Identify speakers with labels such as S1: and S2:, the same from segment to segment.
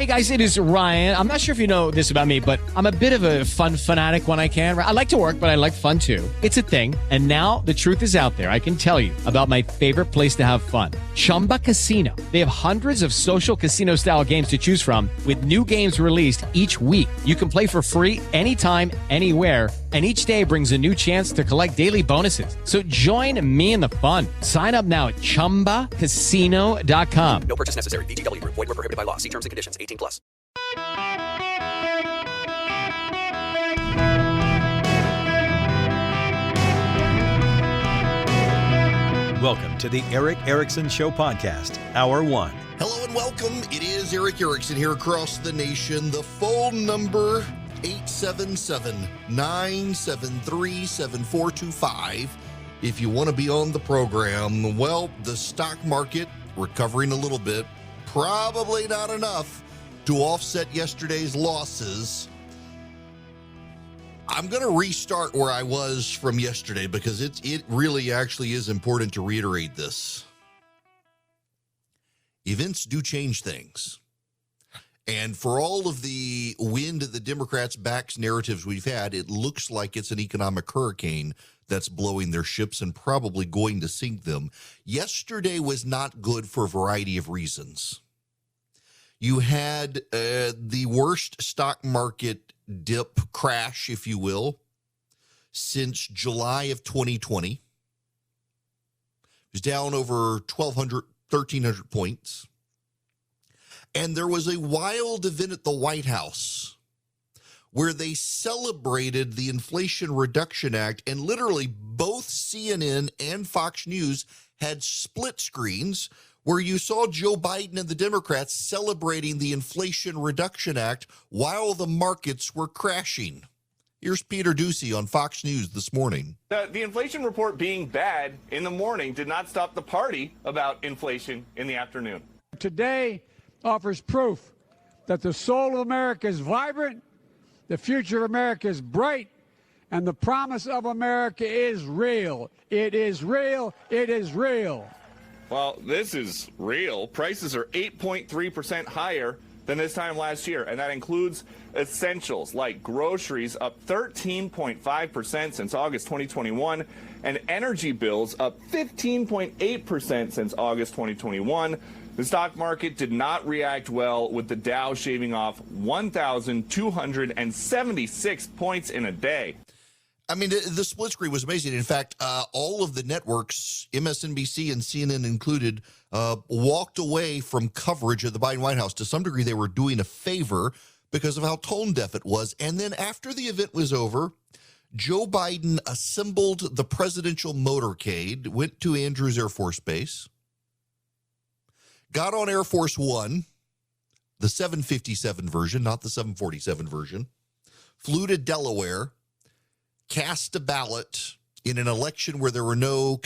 S1: Hey guys, it is Ryan. I'm not sure if you know this about me, but I'm a bit of a fun fanatic when I can. I like to work, but I like fun too. It's a thing. And now the truth is out there. I can tell you about my favorite place to have fun. Chumba Casino. They have hundreds of social casino style games to choose from with new games released each week. You can play for free anytime, anywhere. And each day brings a new chance to collect daily bonuses. So join me in the fun. Sign up now at ChumbaCasino.com.
S2: No purchase necessary. VGW Group. Void where prohibited by law. See terms and conditions. 18+.
S3: Welcome to the Eric Erickson Show podcast, Hour 1.
S4: Hello and welcome. It is Eric Erickson here across the nation. The phone number 877-973-7425. If you want to be on the program, well, the stock market recovering a little bit, probably not enough to offset yesterday's losses. I'm going to restart where I was from yesterday because it really actually is important to reiterate this. Events do change things. And for all of the wind at the Democrats' backs narratives we've had, it looks like it's an economic hurricane that's blowing their ships and probably going to sink them. Yesterday was not good for a variety of reasons. You had the worst stock market dip crash, if you will, since July of 2020. It was down over 1,200, 1,300 points. And there was a wild event at the White House where they celebrated the Inflation Reduction Act, and literally both CNN and Fox News had split screens where you saw Joe Biden and the Democrats celebrating the Inflation Reduction Act while the markets were crashing. Here's Peter Doocy on Fox News this morning.
S5: The inflation report being bad in the morning did not stop the party about inflation in the afternoon.
S6: Today offers proof that the soul of America is vibrant, the future of America is bright, and the promise of America is real. It is real. It is real.
S5: Well, this is real. Prices are 8.3% higher than this time last year, and that includes essentials like groceries up 13.5% since August 2021, and energy bills up 15.8% since August 2021. The stock market did not react well, with the Dow shaving off 1,276 points in a day.
S4: I mean, the split screen was amazing. In fact, all of the networks, MSNBC and CNN included, walked away from coverage of the Biden White House. To some degree, they were doing a favor because of how tone deaf it was. And then after the event was over, Joe Biden assembled the presidential motorcade, went to Andrews Air Force Base, got on Air Force One, the 757 version, not the 747 version, flew to Delaware, cast a ballot in an election where there were no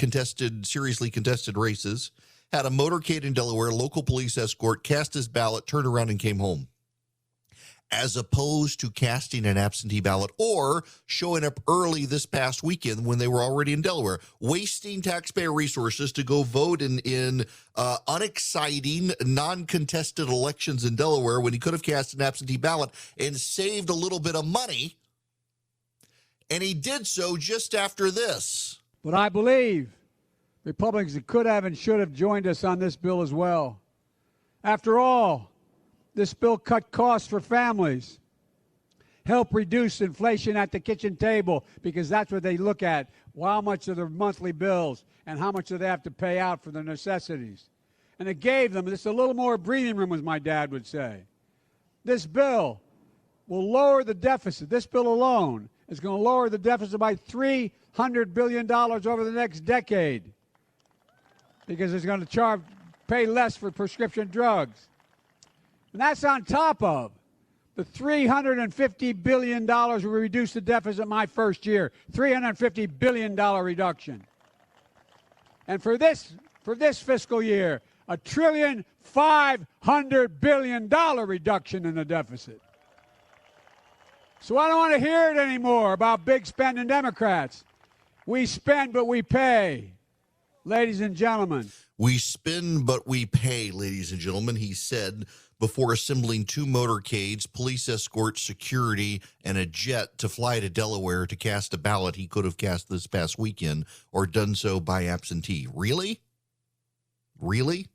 S4: seriously contested races, had a motorcade in Delaware, local police escort, cast his ballot, turned around and came home. As opposed to casting an absentee ballot or showing up early this past weekend when they were already in Delaware, wasting taxpayer resources to go vote in unexciting, non-contested elections in Delaware when he could have cast an absentee ballot and saved a little bit of money. And he did so just after this.
S6: But I believe Republicans could have and should have joined us on this bill as well. After all, this bill cut costs for families, help reduce inflation at the kitchen table, because that's what they look at, how much of their monthly bills and how much do they have to pay out for their necessities. And it gave them just a little more breathing room, as my dad would say. This bill will lower the deficit. This bill alone is going to lower the deficit by $300 billion over the next decade, because it's going to pay less for prescription drugs. And that's on top of the $350 billion we reduced the deficit my first year, $350 billion reduction. And for this fiscal year, $1.5 trillion reduction in the deficit. So I don't want to hear it anymore about big spending Democrats. We spend, but we pay, ladies and gentlemen.
S4: We spend, but we pay, ladies and gentlemen. He said before assembling 2 motorcades, police escort, security, and a jet to fly to Delaware to cast a ballot he could have cast this past weekend or done so by absentee. Really? Really?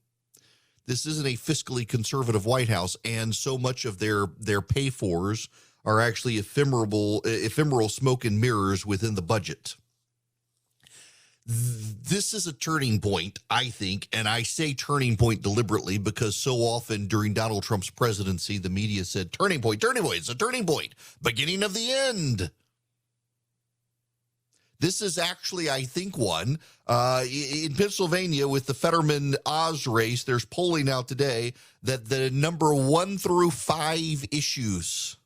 S4: This isn't a fiscally conservative White House, and so much of their pay-fors are actually ephemeral smoke and mirrors within the budget. This is a turning point, I think, and I say turning point deliberately because so often during Donald Trump's presidency, the media said, turning point, it's a turning point, beginning of the end. This is actually, I think, one. In Pennsylvania with the Fetterman-Oz race, there's polling out today that the number 1 through 5 issues,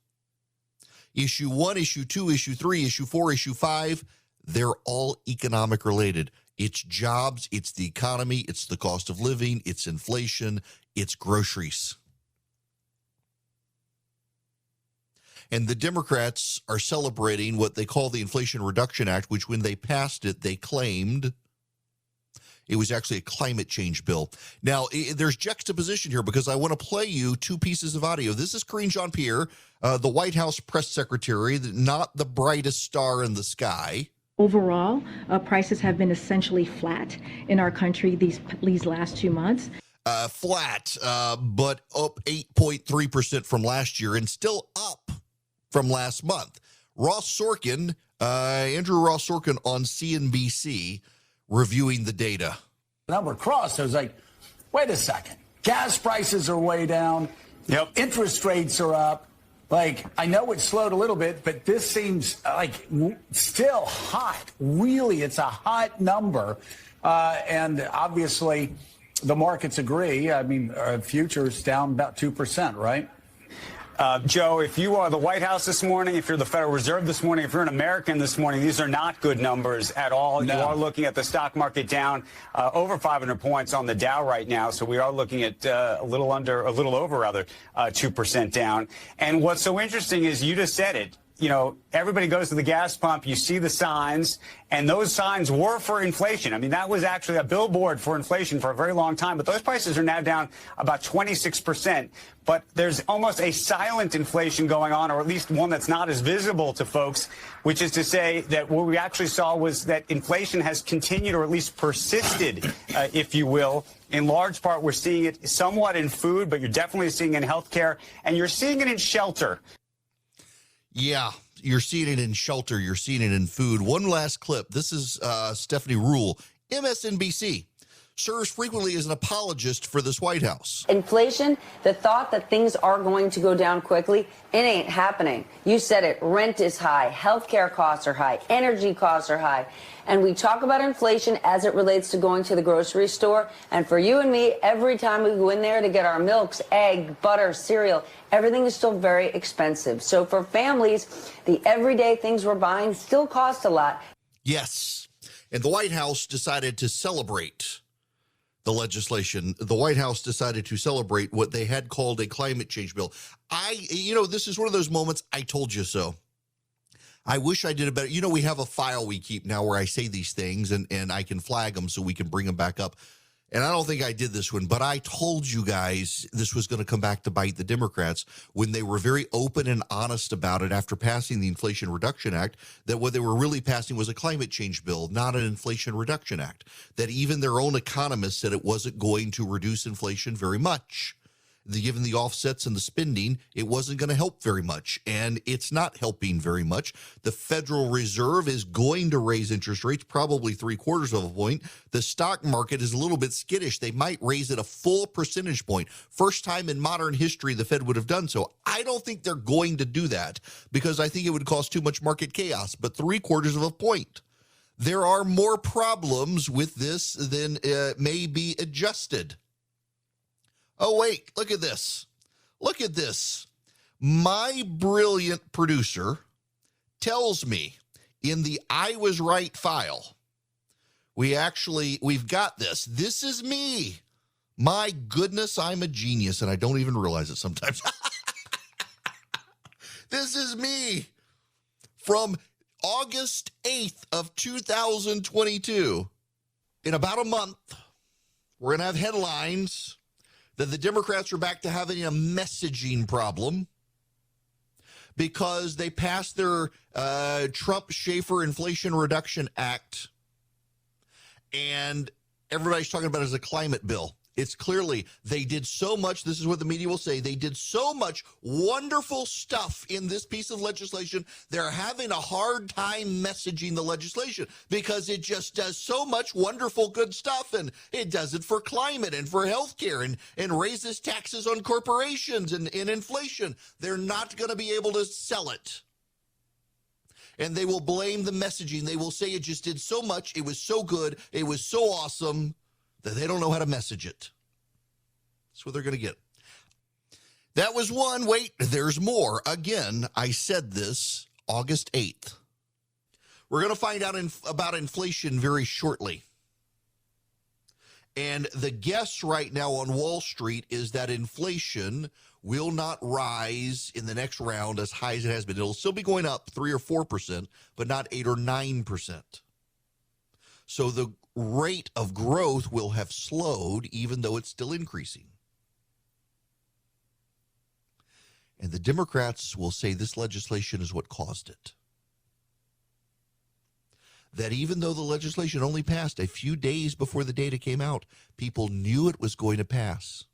S4: issue 1, issue 2, issue 3, issue 4, issue 5, they're all economic related. It's jobs, it's the economy, it's the cost of living, it's inflation, it's groceries. And the Democrats are celebrating what they call the Inflation Reduction Act, which when they passed it, they claimed it was actually a climate change bill. Now, there's juxtaposition here because I want to play you 2 pieces of audio. This is Karine Jean-Pierre, the White House press secretary, not the brightest star in the sky.
S7: Overall, prices have been essentially flat in our country these last 2 months.
S4: Flat, but up 8.3% from last year and still up from last month. Ross Sorkin, Andrew Ross Sorkin on CNBC reviewing the data.
S8: Number crossed. I was like, wait a second. Gas prices are way down.
S9: Yep.
S8: Interest rates are up. Like, I know it slowed a little bit, but this seems like still hot. Really, it's a hot number. And obviously, the markets agree. I mean, futures down about 2%, right?
S9: Joe, if you are the White House this morning, if you're the Federal Reserve this morning, if you're an American this morning, these are not good numbers at all. No. You are looking at the stock market down over 500 points on the Dow right now. So we are looking at a little over 2% down. And what's so interesting is you just said it. You know, everybody goes to the gas pump, you see the signs, and those signs were for inflation. I mean, that was actually a billboard for inflation for a very long time, but those prices are now down about 26%. But there's almost a silent inflation going on, or at least one that's not as visible to folks, which is to say that what we actually saw was that inflation has continued, or at least persisted, if you will. In large part, we're seeing it somewhat in food, but you're definitely seeing it in healthcare, and you're seeing it in shelter.
S4: Yeah, you're seeing it in shelter. You're seeing it in food. One last clip. This is Stephanie Ruhle, MSNBC, serves frequently as an apologist for this White House.
S10: Inflation, the thought that things are going to go down quickly, it ain't happening. You said it. Rent is high. Healthcare costs are high. Energy costs are high. And we talk about inflation as it relates to going to the grocery store. And for you and me, every time we go in there to get our milks, egg, butter, cereal, everything is still very expensive. So for families, the everyday things we're buying still cost a lot.
S4: Yes. And the White House decided to celebrate the legislation. The White House decided to celebrate what they had called a climate change bill. This is one of those moments, I told you so. I wish I did a better. You know, we have a file we keep now where I say these things and I can flag them so we can bring them back up. And I don't think I did this one, but I told you guys this was going to come back to bite the Democrats when they were very open and honest about it after passing the Inflation Reduction Act, that what they were really passing was a climate change bill, not an Inflation Reduction Act, that even their own economists said it wasn't going to reduce inflation very much. Given the offsets and the spending, it wasn't going to help very much, and it's not helping very much. The Federal Reserve is going to raise interest rates, probably 0.75 of a point. The stock market is a little bit skittish. They might raise it a full percentage point. First time in modern history the Fed would have done so. I don't think they're going to do that because I think it would cause too much market chaos, but 0.75 of a point. There are more problems with this than may be adjusted. Oh, wait, look at this. Look at this. My brilliant producer tells me in the I Was Right file, we've got this. This is me. My goodness, I'm a genius, and I don't even realize it sometimes. This is me from August 8th of 2022. In about a month, we're going to have headlines that the Democrats are back to having a messaging problem because they passed their Trump-Schaefer Inflation Reduction Act, and everybody's talking about it as a climate bill. It's clearly they did so much. This is what the media will say. They did so much wonderful stuff in this piece of legislation. They're having a hard time messaging the legislation because it just does so much wonderful good stuff. And it does it for climate and for healthcare and raises taxes on corporations and inflation. They're not going to be able to sell it. And they will blame the messaging. They will say it just did so much. It was so good. It was so awesome that they don't know how to message it. That's what they're going to get. That was one. Wait, there's more. Again, I said this August 8th. We're going to find out about inflation very shortly. And the guess right now on Wall Street is that inflation will not rise in the next round as high as it has been. It'll still be going up 3 or 4%, but not 8 or 9%. So the rate of growth will have slowed, even though it's still increasing. And the Democrats will say this legislation is what caused it. That even though the legislation only passed a few days before the data came out, people knew it was going to pass.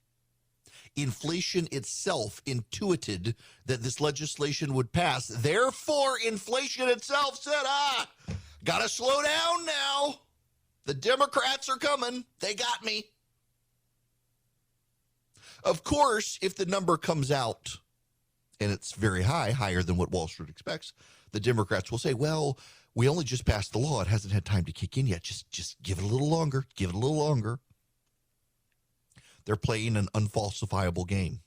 S4: Inflation itself intuited that this legislation would pass. Therefore, inflation itself said, gotta slow down now. The Democrats are coming. They got me. Of course, if the number comes out and it's very high, higher than what Wall Street expects, the Democrats will say, well, we only just passed the law. It hasn't had time to kick in yet. Just give it a little longer. Give it a little longer. They're playing an unfalsifiable game.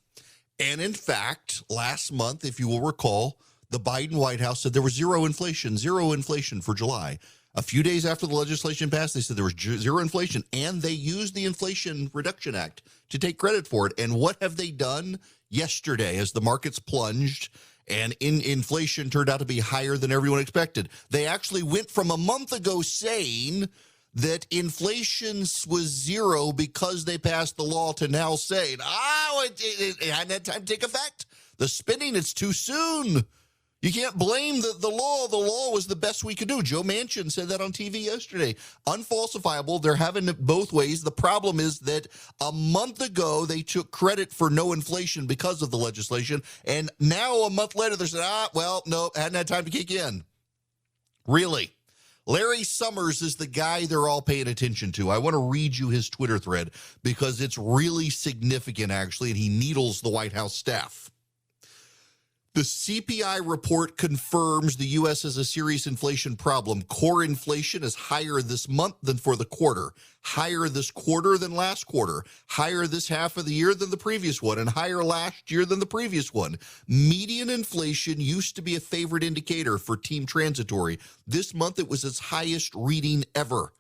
S4: And in fact, last month, if you will recall, the Biden White House said there was zero inflation for July. A few days after the legislation passed, they said there was zero inflation, and they used the Inflation Reduction Act to take credit for it. And what have they done yesterday as the markets plunged and inflation turned out to be higher than everyone expected? They actually went from a month ago saying that inflation was zero because they passed the law to now saying, it hadn't had time to take effect. The spending, it's too soon. You can't blame the law. The law was the best we could do. Joe Manchin said that on TV yesterday. Unfalsifiable. They're having it both ways. The problem is that a month ago, they took credit for no inflation because of the legislation. And now a month later, they're saying, no, hadn't had time to kick in. Really? Larry Summers is the guy they're all paying attention to. I want to read you his Twitter thread because it's really significant, actually, and he needles the White House staff. The CPI report confirms the U.S. has a serious inflation problem. Core inflation is higher this month than for the quarter, higher this quarter than last quarter, higher this half of the year than the previous one, and higher last year than the previous one. Median inflation used to be a favorite indicator for Team Transitory. This month, it was its highest reading ever.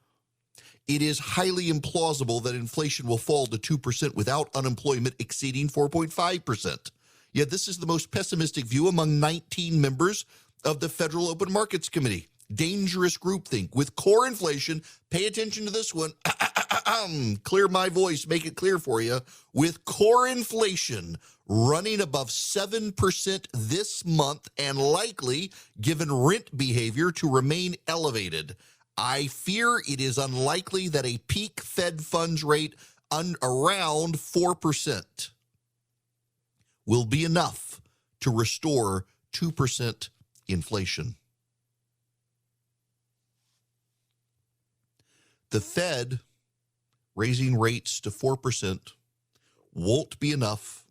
S4: It is highly implausible that inflation will fall to 2% without unemployment exceeding 4.5%. Yet this is the most pessimistic view among 19 members of the Federal Open Markets Committee. Dangerous groupthink. With core inflation, pay attention to this one. Clear my voice, make it clear for you. With core inflation running above 7% this month and likely, given rent behavior, to remain elevated, I fear it is unlikely that a peak Fed funds rate around 4% will be enough to restore 2% inflation. The Fed raising rates to 4% won't be enough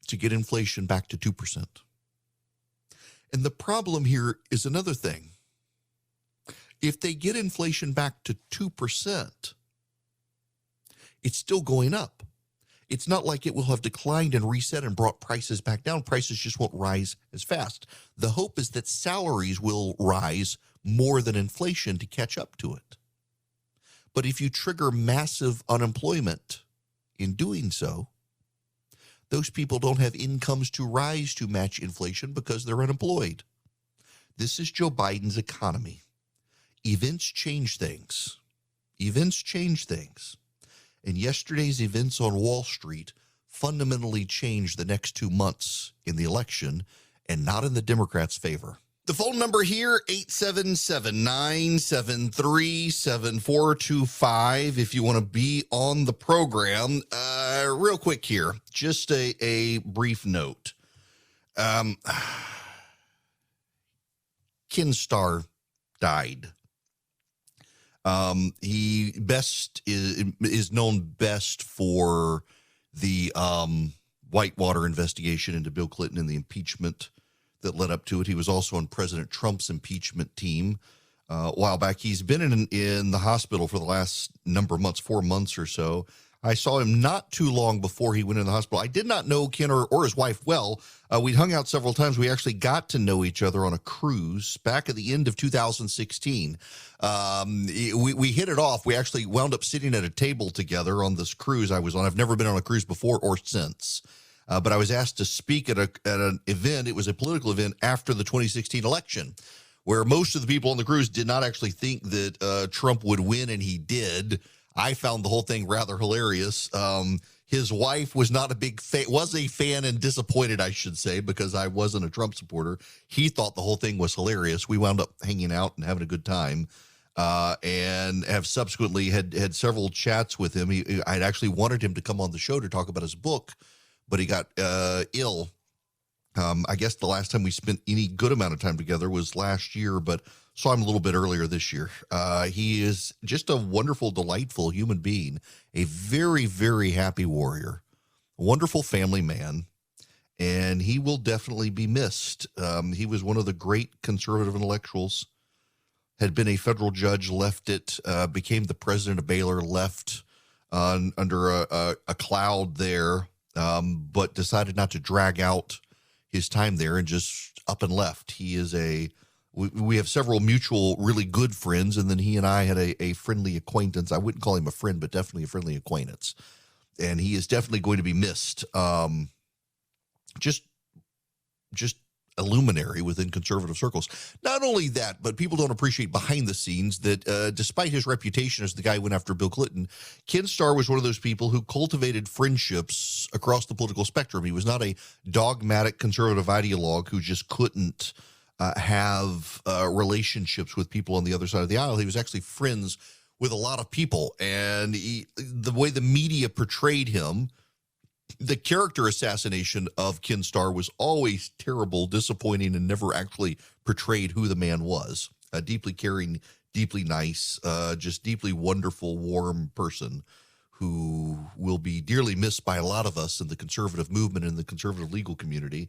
S4: to get inflation back to 2%. And the problem here is another thing. If they get inflation back to 2%, it's still going up. It's not like it will have declined and reset and brought prices back down. Prices just won't rise as fast. The hope is that salaries will rise more than inflation to catch up to it. But if you trigger massive unemployment in doing so, those people don't have incomes to rise to match inflation because they're unemployed. This is Joe Biden's economy. Events change things. Events change things. And yesterday's events on Wall Street fundamentally change the next 2 months in the election and not in the Democrats' favor. The phone number here, 877-973-7425, if you want to be on the program. Real quick here, just a brief note. Ken Starr died. He is known best for the Whitewater investigation into Bill Clinton and the impeachment that led up to it. He was also on President Trump's impeachment team a while back. He's been in the hospital for the last number of months, 4 months or so. I saw him not too long before he went in the hospital. I did not know Ken or his wife well. We'd hung out several times. We actually got to know each other on a cruise back at the end of 2016. We hit it off. We actually wound up sitting at a table together on this cruise I was on. I've never been on a cruise before or since. But I was asked to speak at an event. It was a political event after the 2016 election, where most of the people on the cruise did not actually think that Trump would win, and he did. I found the whole thing rather hilarious. His wife was not a big fan, was a fan and disappointed, I should say, because I wasn't a Trump supporter. He thought the whole thing was hilarious. We wound up hanging out and having a good time. And have subsequently had several chats with him. I'd actually wanted him to come on the show to talk about his book, but he got ill. I guess the last time we spent any good amount of time together was last year, but saw him a little bit earlier this year. He is just a wonderful, delightful human being, a very, very happy warrior, a wonderful family man, and he will definitely be missed. He was one of the great conservative intellectuals, had been a federal judge, left it, became the president of Baylor, left under a cloud there, but decided not to drag out his time there and just up and left. He is we have several mutual really good friends, and then he and I had a friendly acquaintance. I wouldn't call him a friend, but definitely a friendly acquaintance. And he is definitely going to be missed. Just a luminary within conservative circles. Not only that, but people don't appreciate behind the scenes that despite his reputation as the guy who went after Bill Clinton, Ken Starr was one of those people who cultivated friendships across the political spectrum. He was not a dogmatic conservative ideologue who just couldn't have relationships with people on the other side of the aisle. He was actually friends with a lot of people. And the way the media portrayed him, the character assassination of Ken Starr was always terrible, disappointing, and never actually portrayed who the man was. A deeply caring, deeply nice, just deeply wonderful, warm person who will be dearly missed by a lot of us in the conservative movement and the conservative legal community.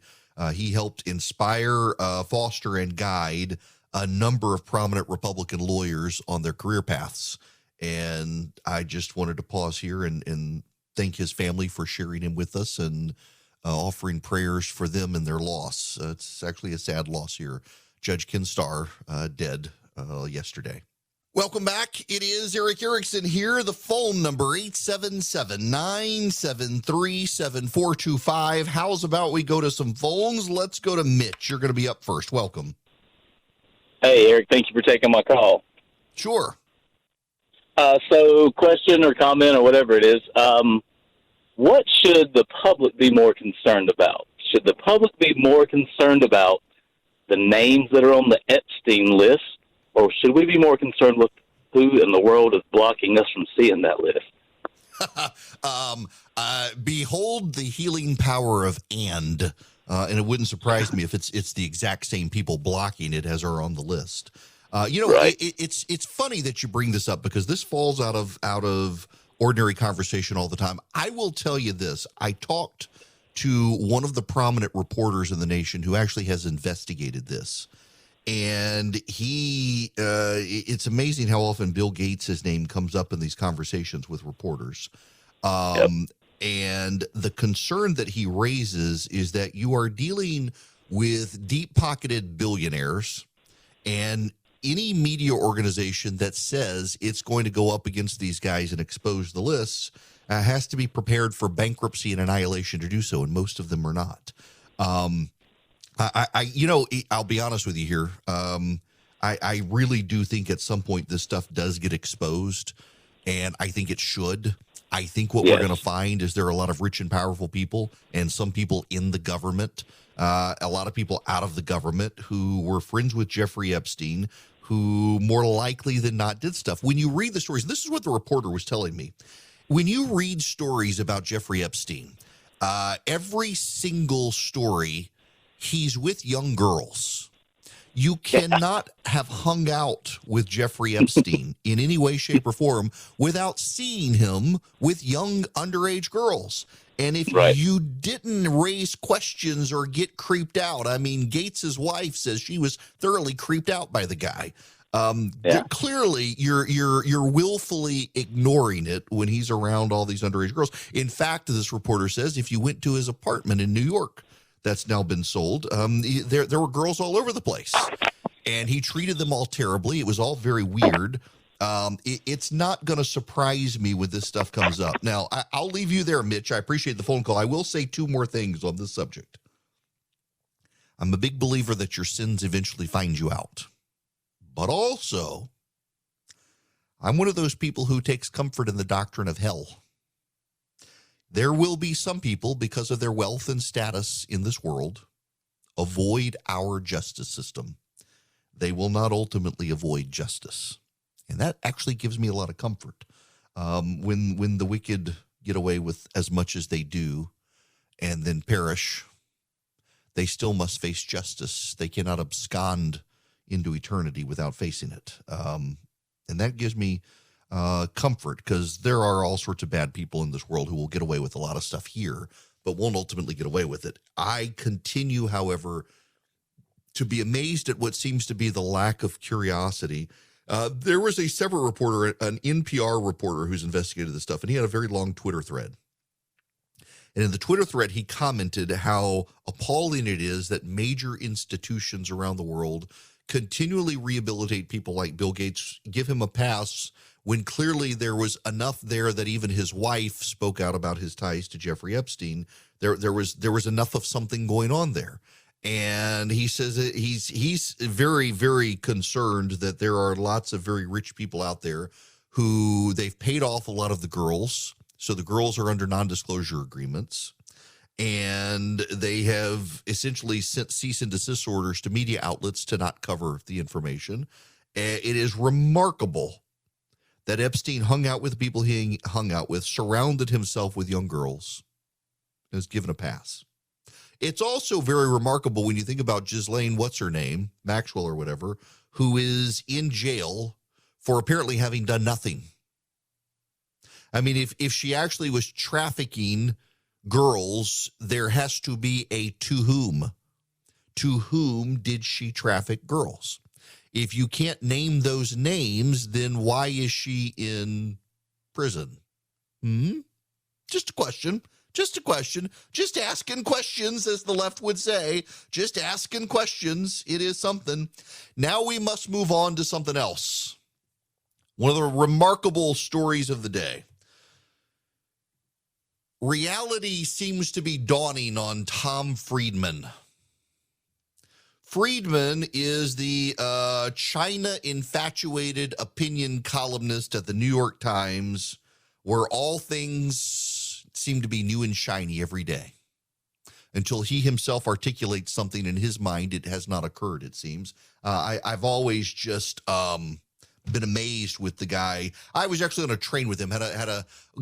S4: He helped inspire, foster, and guide a number of prominent Republican lawyers on their career paths. And I just wanted to pause here and thank his family for sharing him with us and offering prayers for them and their loss. It's actually a sad loss here. Judge Ken Starr dead yesterday. Welcome back. It is Eric Erickson here. The phone number, 877-973-7425. How's about we go to some phones? Let's go to Mitch. You're going to be up first. Welcome.
S11: Hey, Eric. Thank you for taking my call.
S4: Sure.
S11: So question or comment or whatever it is, what should the public be more concerned about? Should the public be more concerned about the names that are on the Epstein list, or should we be more concerned with who in the world is blocking us from seeing that list?
S4: Behold the healing power of and it wouldn't surprise me if it's the exact same people blocking it as are on the list. Right. It's funny that you bring this up because this falls out of ordinary conversation all the time. I will tell you this. I talked to one of the prominent reporters in the nation who actually has investigated this. And it's amazing how often Bill Gates' name comes up in these conversations with reporters. And the concern that he raises is that you are dealing with deep-pocketed billionaires, and any media organization that says it's going to go up against these guys and expose the lists has to be prepared for bankruptcy and annihilation to do so, and most of them are not. I'll be honest with you here. I really do think at some point this stuff does get exposed, and I think it should. I think what we're going to find is there are a lot of rich and powerful people and some people in the government, a lot of people out of the government who were friends with Jeffrey Epstein, who more likely than not did stuff. When you read the stories, this is what the reporter was telling me. When you read stories about Jeffrey Epstein, every single story, he's with young girls. You cannot have hung out with Jeffrey Epstein in any way, shape, or form without seeing him with young underage girls. And if you didn't raise questions or get creeped out, I mean, Gates's wife says she was thoroughly creeped out by the guy. Clearly, you're willfully ignoring it when he's around all these underage girls. In fact, this reporter says if you went to his apartment in New York, that's now been sold. There were girls all over the place, and he treated them all terribly. It was all very weird. It's not going to surprise me when this stuff comes up. Now, I'll leave you there, Mitch. I appreciate the phone call. I will say two more things on this subject. I'm a big believer that your sins eventually find you out. But also, I'm one of those people who takes comfort in the doctrine of hell. There will be some people, because of their wealth and status in this world, avoid our justice system. They will not ultimately avoid justice. And that actually gives me a lot of comfort. When the wicked get away with as much as they do and then perish, they still must face justice. They cannot abscond into eternity without facing it. And that gives me comfort, because there are all sorts of bad people in this world who will get away with a lot of stuff here, but won't ultimately get away with it. I continue, however, to be amazed at what seems to be the lack of curiosity. There was a several reporter, an NPR reporter who's investigated this stuff, and he had a very long Twitter thread. And in the Twitter thread, he commented how appalling it is that major institutions around the world continually rehabilitate people like Bill Gates, give him a pass, when clearly there was enough there that even his wife spoke out about his ties to Jeffrey Epstein. There was enough of something going on there. And he says that he's very, very concerned that there are lots of very rich people out there who they've paid off a lot of the girls. So the girls are under non-disclosure agreements. And they have essentially sent cease and desist orders to media outlets to not cover the information. It is remarkable that Epstein hung out with the people he hung out with, surrounded himself with young girls, and was given a pass. It's also very remarkable when you think about Ghislaine, what's her name, Maxwell or whatever, who is in jail for apparently having done nothing. I mean, if she actually was trafficking girls, there has to be a to whom. To whom did she traffic girls? If you can't name those names, then why is she in prison? Just a question. Just a question. Just asking questions, as the left would say. Just asking questions. It is something. Now we must move on to something else. One of the remarkable stories of the day. Reality seems to be dawning on Tom Friedman. Friedman is the China-infatuated opinion columnist at the New York Times, where all things seem to be new and shiny every day. Until he himself articulates something in his mind, it has not occurred, it seems. I've always just been amazed with the guy. I was actually on a train with him,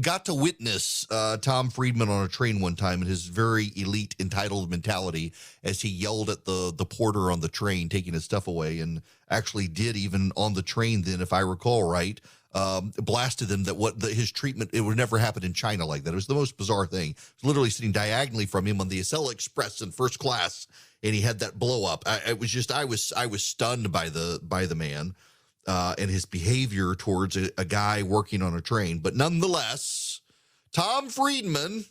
S4: got to witness Tom Friedman on a train one time, and his very elite, entitled mentality as he yelled at the porter on the train, taking his stuff away, and actually did even on the train then, if I recall right, blasted them that his treatment, it would never happen in China like that. It was the most bizarre thing. Literally sitting diagonally from him on the Acela Express in first class, and he had that blow up. I was stunned by the man. And his behavior towards a guy working on a train. But nonetheless, Tom Friedman,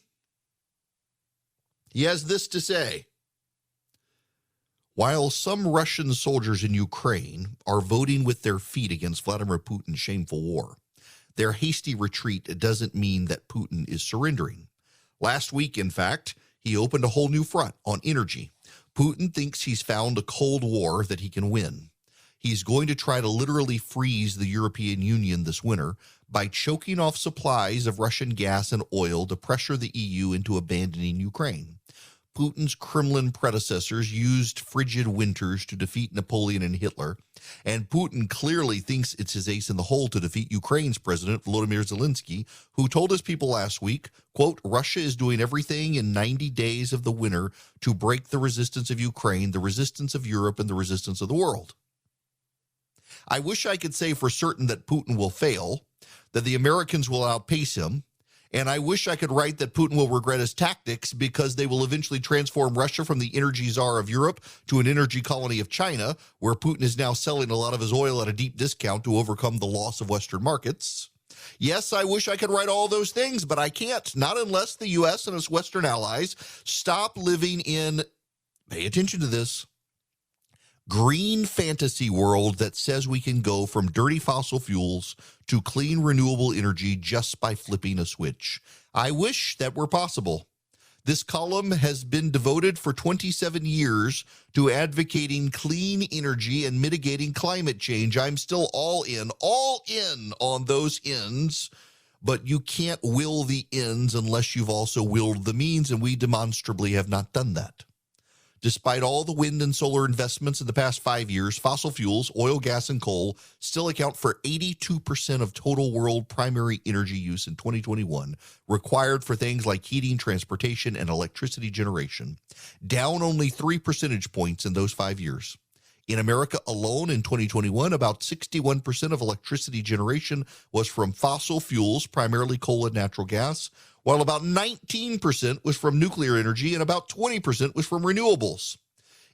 S4: he has this to say. While some Russian soldiers in Ukraine are voting with their feet against Vladimir Putin's shameful war, their hasty retreat doesn't mean that Putin is surrendering. Last week, in fact, he opened a whole new front on energy. Putin thinks he's found a Cold War that he can win. He's going to try to literally freeze the European Union this winter by choking off supplies of Russian gas and oil to pressure the EU into abandoning Ukraine. Putin's Kremlin predecessors used frigid winters to defeat Napoleon and Hitler, and Putin clearly thinks it's his ace in the hole to defeat Ukraine's president, Volodymyr Zelensky, who told his people last week, quote, Russia is doing everything in 90 days of the winter to break the resistance of Ukraine, the resistance of Europe, and the resistance of the world. I wish I could say for certain that Putin will fail, that the Americans will outpace him, and I wish I could write that Putin will regret his tactics because they will eventually transform Russia from the energy czar of Europe to an energy colony of China, where Putin is now selling a lot of his oil at a deep discount to overcome the loss of Western markets. Yes, I wish I could write all those things, but I can't, not unless the U.S. and its Western allies stop living in, pay attention to this, green fantasy world that says we can go from dirty fossil fuels to clean renewable energy just by flipping a switch. I wish that were possible. This column has been devoted for 27 years to advocating clean energy and mitigating climate change. I'm still all in on those ends, but you can't will the ends unless you've also willed the means, and we demonstrably have not done that. Despite all the wind and solar investments in the past 5 years, fossil fuels, oil, gas, and coal still account for 82% of total world primary energy use in 2021, required for things like heating, transportation, and electricity generation, down only 3 percentage points in those 5 years. In America alone in 2021, about 61% of electricity generation was from fossil fuels, primarily coal and natural gas, while about 19% was from nuclear energy and about 20% was from renewables.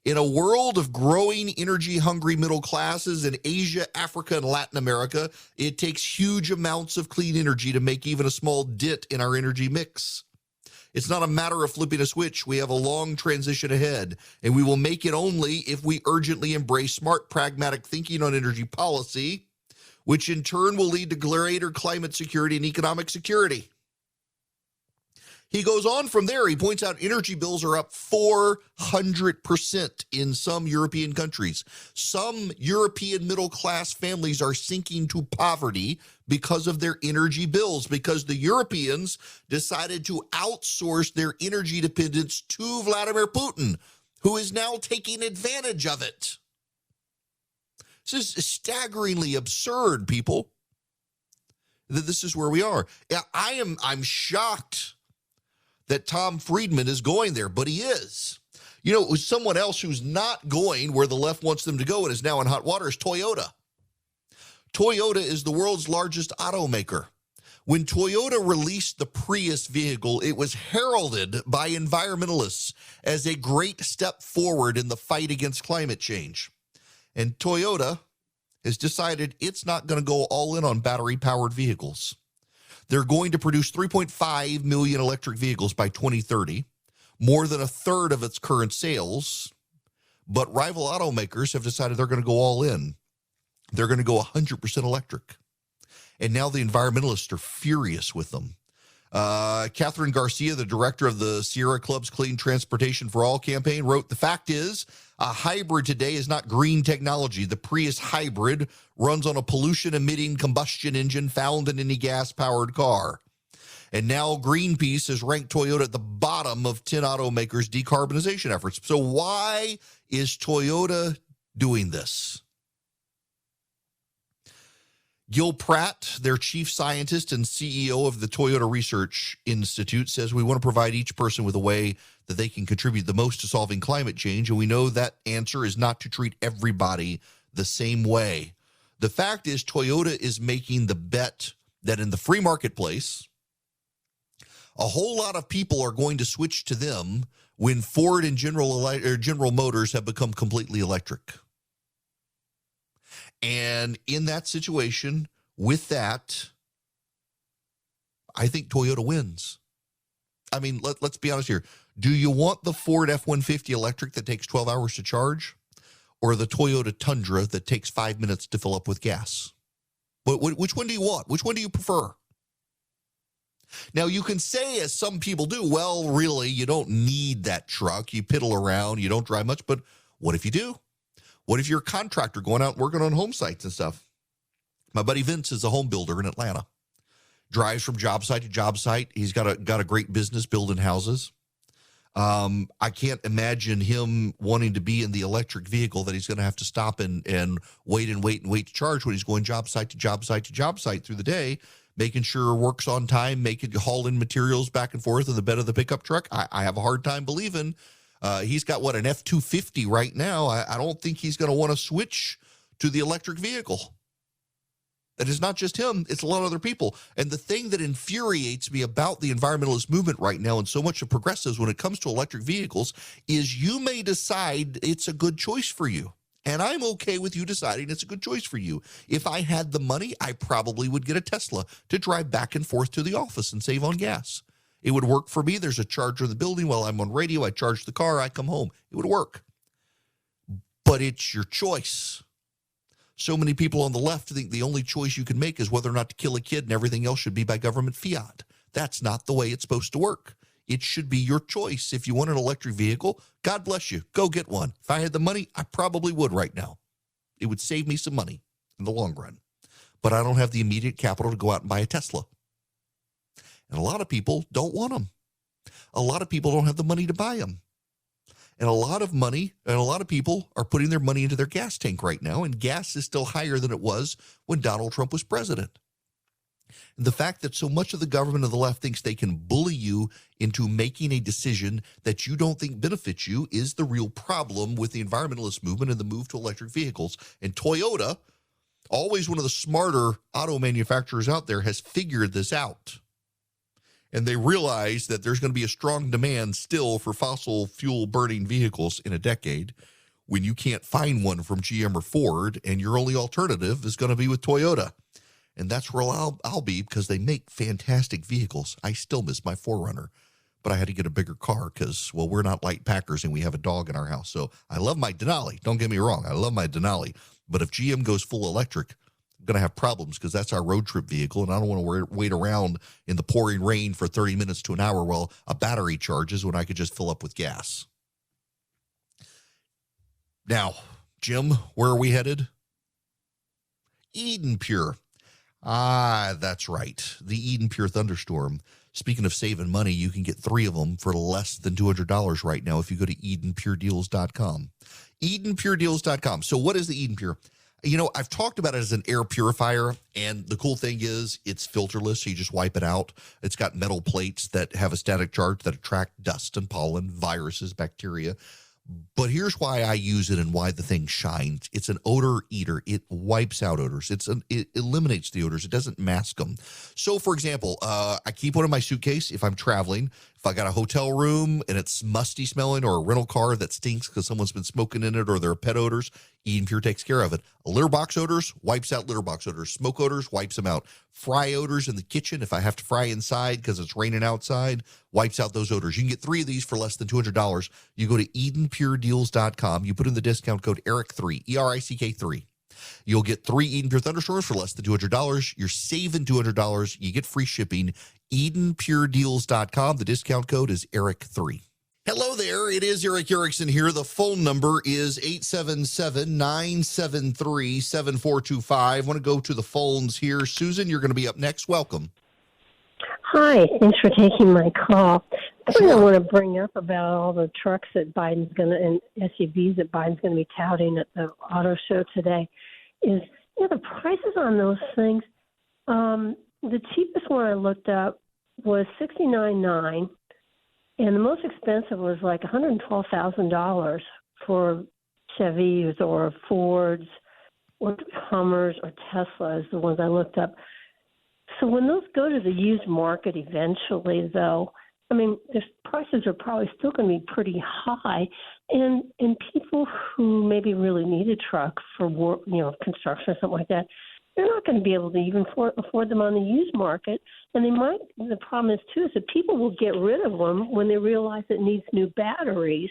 S4: In a world of growing energy-hungry middle classes in Asia, Africa, and Latin America, it takes huge amounts of clean energy to make even a small dent in our energy mix. It's not a matter of flipping a switch. We have a long transition ahead, and we will make it only if we urgently embrace smart, pragmatic thinking on energy policy, which in turn will lead to greater climate security and economic security. He goes on from there. He points out energy bills are up 400% in some European countries. Some European middle-class families are sinking to poverty because of their energy bills, because the Europeans decided to outsource their energy dependence to Vladimir Putin, who is now taking advantage of it. This is staggeringly absurd, people, that this is where we are. I'm shocked that Tom Friedman is going there, but he is. You know, it was someone else who's not going where the left wants them to go and is now in hot water is Toyota. Toyota is the world's largest automaker. When Toyota released the Prius vehicle, it was heralded by environmentalists as a great step forward in the fight against climate change. And Toyota has decided it's not going to go all in on battery-powered vehicles. They're going to produce 3.5 million electric vehicles by 2030, more than a third of its current sales. But rival automakers have decided they're going to go all in. They're going to go 100% electric. And now the environmentalists are furious with them. Catherine Garcia, the director of the Sierra Club's Clean Transportation for All campaign, wrote, "The fact is, a hybrid today is not green technology. The Prius hybrid runs on a pollution-emitting combustion engine found in any gas-powered car." And now Greenpeace has ranked Toyota at the bottom of 10 automakers' decarbonization efforts. So why is Toyota doing this? Gil Pratt, their chief scientist and CEO of the Toyota Research Institute, says we want to provide each person with a way that they can contribute the most to solving climate change. And we know that answer is not to treat everybody the same way. The fact is, Toyota is making the bet that in the free marketplace, a whole lot of people are going to switch to them when Ford and General Motors have become completely electric. And in that situation, with that, I think Toyota wins. I mean, let's be honest here. Do you want the Ford F-150 electric that takes 12 hours to charge, or the Toyota Tundra that takes 5 minutes to fill up with gas? Which one do you want? Which one do you prefer? Now, you can say, as some people do, well, really, you don't need that truck. You piddle around, you don't drive much, but what if you do? What if you're a contractor going out and working on home sites and stuff? My buddy Vince is a home builder in Atlanta. Drives from job site to job site. He's got a great business building houses. I can't imagine him wanting to be in the electric vehicle that he's going to have to stop and wait to charge when he's going job site to job site to job site through the day, making sure work's on time, haul in materials back and forth in the bed of the pickup truck. I have a hard time believing he's got an F-250 right now. I don't think he's going to want to switch to the electric vehicle. That is not just him. It's a lot of other people. And the thing that infuriates me about the environmentalist movement right now and so much of progressives when it comes to electric vehicles is you may decide it's a good choice for you. And I'm okay with you deciding it's a good choice for you. If I had the money, I probably would get a Tesla to drive back and forth to the office and save on gas. It would work for me. There's a charger in the building. While I'm on radio, I charge the car. I come home. It would work. But it's your choice. So many people on the left think the only choice you can make is whether or not to kill a kid and everything else should be by government fiat. That's not the way it's supposed to work. It should be your choice. If you want an electric vehicle, God bless you. Go get one. If I had the money, I probably would right now. It would save me some money in the long run. But I don't have the immediate capital to go out and buy a Tesla. And a lot of people don't want them. A lot of people don't have the money to buy them. And a lot of people are putting their money into their gas tank right now, and gas is still higher than it was when Donald Trump was president. And the fact that so much of the government of the left thinks they can bully you into making a decision that you don't think benefits you is the real problem with the environmentalist movement and the move to electric vehicles. And Toyota, always one of the smarter auto manufacturers out there, has figured this out. And they realize that there's going to be a strong demand still for fossil fuel burning vehicles in a decade when you can't find one from GM or Ford, and your only alternative is going to be with Toyota. And that's where I'll be, because they make fantastic vehicles. I still miss my 4Runner, but I had to get a bigger car because, well, we're not light packers and we have a dog in our house. So I love my Denali. Don't get me wrong. I love my Denali. But if GM goes full electric, going to have problems because that's our road trip vehicle, and I don't want to wait around in the pouring rain for 30 minutes to an hour while a battery charges when I could just fill up with gas. Now, Jim, where are we headed? Eden Pure. Ah, that's right. The Eden Pure Thunderstorm. Speaking of saving money, you can get 3 of them for less than $200 right now if you go to EdenPureDeals.com. EdenPureDeals.com. So what is the Eden Pure? You know, I've talked about it as an air purifier, and the cool thing is it's filterless, so you just wipe it out. It's got metal plates that have a static charge that attract dust and pollen, viruses, bacteria. But here's why I use it and why the thing shines. It's an odor eater. It wipes out odors. It eliminates the odors. It doesn't mask them. So, for example, I keep one in my suitcase if I'm traveling. If I got a hotel room and it's musty smelling, or a rental car that stinks because someone's been smoking in it, or there are pet odors, Eden Pure takes care of it. Litter box odors, wipes out litter box odors. Smoke odors, wipes them out. Fry odors in the kitchen, if I have to fry inside because it's raining outside, wipes out those odors. You can get 3 of these for less than $200. You go to EdenPureDeals.com. You put in the discount code ERIC3, ERICK3. You'll get 3 Eden Pure Thunderstorms for less than $200. You're saving $200. You get free shipping. EdenPureDeals.com. The discount code is ERIC3. Hello there. It is Eric Erickson here. The phone number is 877-973-7425. I want to go to the phones here. Susan, you're going to be up next. Welcome.
S12: Hi. Thanks for taking my call. The thing I want to bring up about all the trucks that Biden's going to, and SUVs that Biden's going to be touting at the auto show today is, the prices on those things. The cheapest one I looked up was $69,900, and the most expensive was like $112,000 for Chevys or Fords or Hummers or Teslas, the ones I looked up. So when those go to the used market eventually, though, I mean, the prices are probably still going to be pretty high, and people who maybe really need a truck for work, construction or something like that, they're not going to be able to even afford them on the used market. And the problem is, too, is that people will get rid of them when they realize it needs new batteries.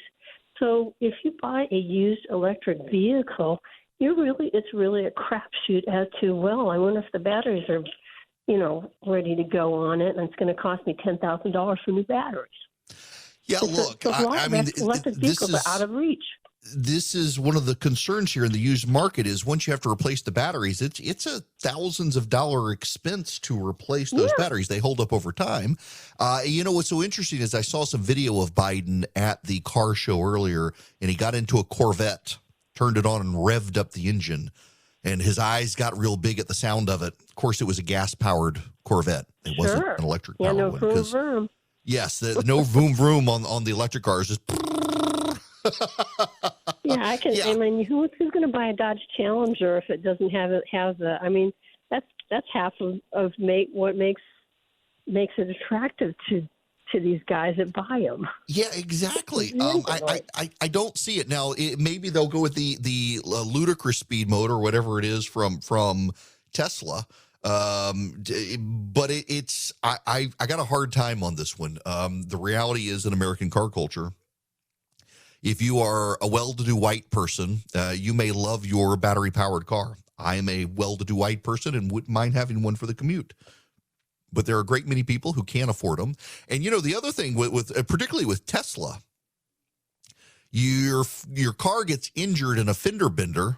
S12: So if you buy a used electric vehicle, it's really a crapshoot as to, well, I wonder if the batteries are, ready to go on it, and it's going to cost me $10,000 for new batteries.
S4: Yeah, look,
S12: electric vehicles are out of reach.
S4: this is one of the concerns here in the used market is once you have to replace the batteries, it's a thousands of dollar expense to replace those batteries. They hold up over time. What's so interesting is I saw some video of Biden at the car show earlier, and he got into a Corvette, turned it on and revved up the engine, and his eyes got real big at the sound of it. Of course, it was a gas-powered Corvette. It wasn't an electric powered
S12: no
S4: one.
S12: vroom vroom.
S4: Yes, no vroom vroom on the electric cars. Just
S12: I can. Yeah. I mean, who's going to buy a Dodge Challenger if it doesn't have the? I mean, that's half of what makes it attractive to these guys that buy them.
S4: Yeah, exactly. I don't see it now. Maybe they'll go with the ludicrous speed motor, whatever it is from Tesla. But I got a hard time on this one. The reality is in American car culture, if you are a well-to-do white person, you may love your battery-powered car. I am a well-to-do white person and wouldn't mind having one for the commute. But there are a great many people who can't afford them. And, the other thing, with particularly with Tesla, your car gets injured in a fender bender.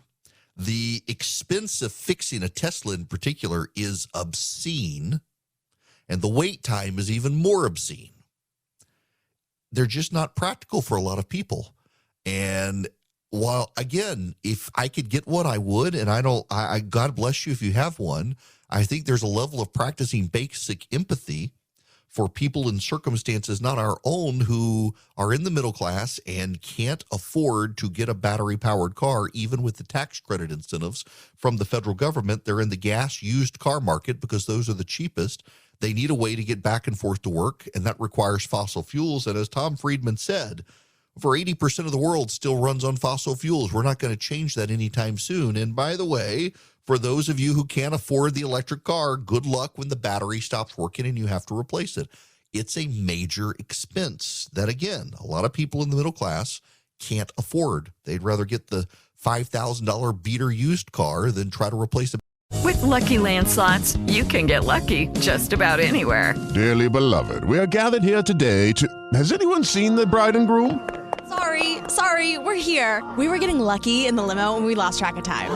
S4: The expense of fixing a Tesla in particular is obscene, and the wait time is even more obscene. They're just not practical for a lot of people. And while, again, if I could get one, I would, and I God bless you if you have one. I think there's a level of practicing basic empathy for people in circumstances not our own who are in the middle class and can't afford to get a battery-powered car, even with the tax credit incentives from the federal government. They're in the gas used car market because those are the cheapest. They need a way to get back and forth to work, and that requires fossil fuels. And as Tom Friedman said, over 80% of the world still runs on fossil fuels. We're not going to change that anytime soon. And by the way, for those of you who can't afford the electric car, good luck when the battery stops working and you have to replace it. It's a major expense that, again, a lot of people in the middle class can't afford. They'd rather get the $5,000 beater used car than try to replace it.
S13: With Lucky Land Slots, you can get lucky just about anywhere.
S14: Dearly beloved, we are gathered here today to... Has anyone seen the bride and groom?
S15: Sorry, we're here. We were getting lucky in the limo and we lost track of time.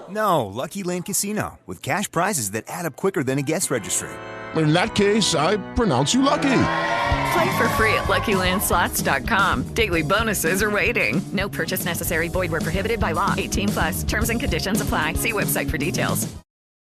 S16: No, Lucky Land Casino, with cash prizes that add up quicker than a guest registry.
S14: In that case, I pronounce you lucky.
S13: Play for free at LuckyLandSlots.com. Daily bonuses are waiting. No purchase necessary. Void where prohibited by law. 18+. Terms and conditions apply. See website for details.